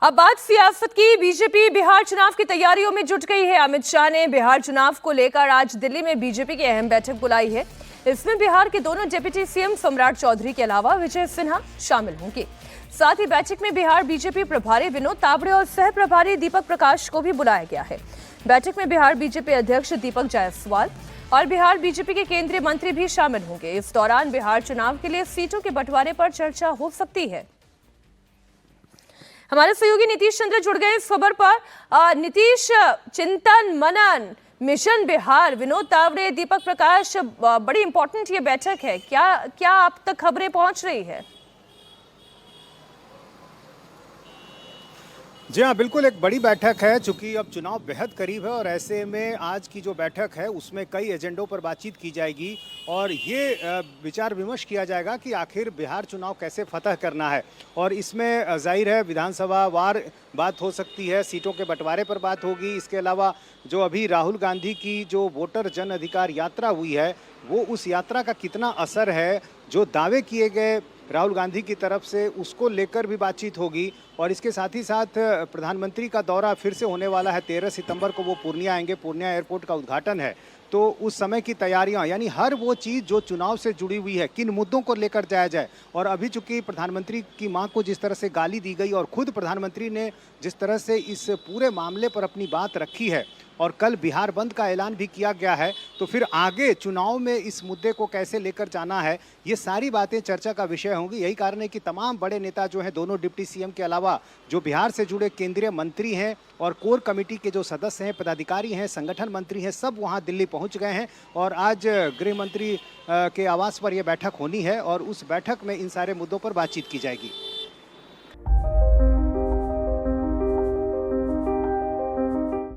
अब बात सियासत की। बीजेपी बिहार चुनाव की तैयारियों में जुट गई है। अमित शाह ने बिहार चुनाव को लेकर आज दिल्ली में बीजेपी की अहम बैठक बुलाई है। इसमें बिहार के दोनों डिप्टी सीएम सम्राट चौधरी के अलावा विजय सिन्हा शामिल होंगे। साथ ही बैठक में बिहार बीजेपी प्रभारी विनोद तावड़े और सह प्रभारी दीपक प्रकाश को भी बुलाया गया है। बैठक में बिहार बीजेपी अध्यक्ष दीपक जायसवाल और बिहार बीजेपी के केंद्रीय मंत्री भी शामिल होंगे। इस दौरान बिहार चुनाव के लिए सीटों के बंटवारे पर चर्चा हो सकती है। हमारे सहयोगी नीतीश चंद्र जुड़ गए इस खबर पर। नीतीश, चिंतन मनन मिशन बिहार, विनोद तावड़े, दीपक प्रकाश, बड़ी इंपॉर्टेंट ये बैठक है। क्या आप तक खबरें पहुंच रही है? जी हाँ, बिल्कुल एक बड़ी बैठक है। चूंकि अब चुनाव बेहद करीब है और ऐसे में आज की जो बैठक है उसमें कई एजेंडों पर बातचीत की जाएगी और ये विचार विमर्श किया जाएगा कि आखिर बिहार चुनाव कैसे फतह करना है। और इसमें जाहिर है विधानसभा वार बात हो सकती है, सीटों के बंटवारे पर बात होगी। इसके अलावा जो अभी राहुल गांधी की जो वोटर जन अधिकार यात्रा हुई है, वो उस यात्रा का कितना असर है, जो दावे किए गए राहुल गांधी की तरफ से, उसको लेकर भी बातचीत होगी। और इसके साथ ही साथ प्रधानमंत्री का दौरा फिर से होने वाला है। 13 सितंबर को वो पूर्णिया आएंगे, पूर्णिया एयरपोर्ट का उद्घाटन है। तो उस समय की तैयारियां, यानी हर वो चीज़ जो चुनाव से जुड़ी हुई है, किन मुद्दों को लेकर जाया जाए। और अभी चूंकि प्रधानमंत्री की मां को जिस तरह से गाली दी गई और खुद प्रधानमंत्री ने जिस तरह से इस पूरे मामले पर अपनी बात रखी है और कल बिहार बंद का ऐलान भी किया गया है, तो फिर आगे चुनाव में इस मुद्दे को कैसे लेकर जाना है, ये सारी बातें चर्चा का विषय होंगी। यही कारण है कि तमाम बड़े नेता जो हैं, दोनों डिप्टी सीएम के अलावा जो बिहार से जुड़े केंद्रीय मंत्री हैं और कोर कमेटी के जो सदस्य हैं, पदाधिकारी हैं, संगठन मंत्री हैं, सब वहाँ दिल्ली पहुँच गए हैं। और आज गृह मंत्री के आवास पर यह बैठक होनी है और उस बैठक में इन सारे मुद्दों पर बातचीत की जाएगी।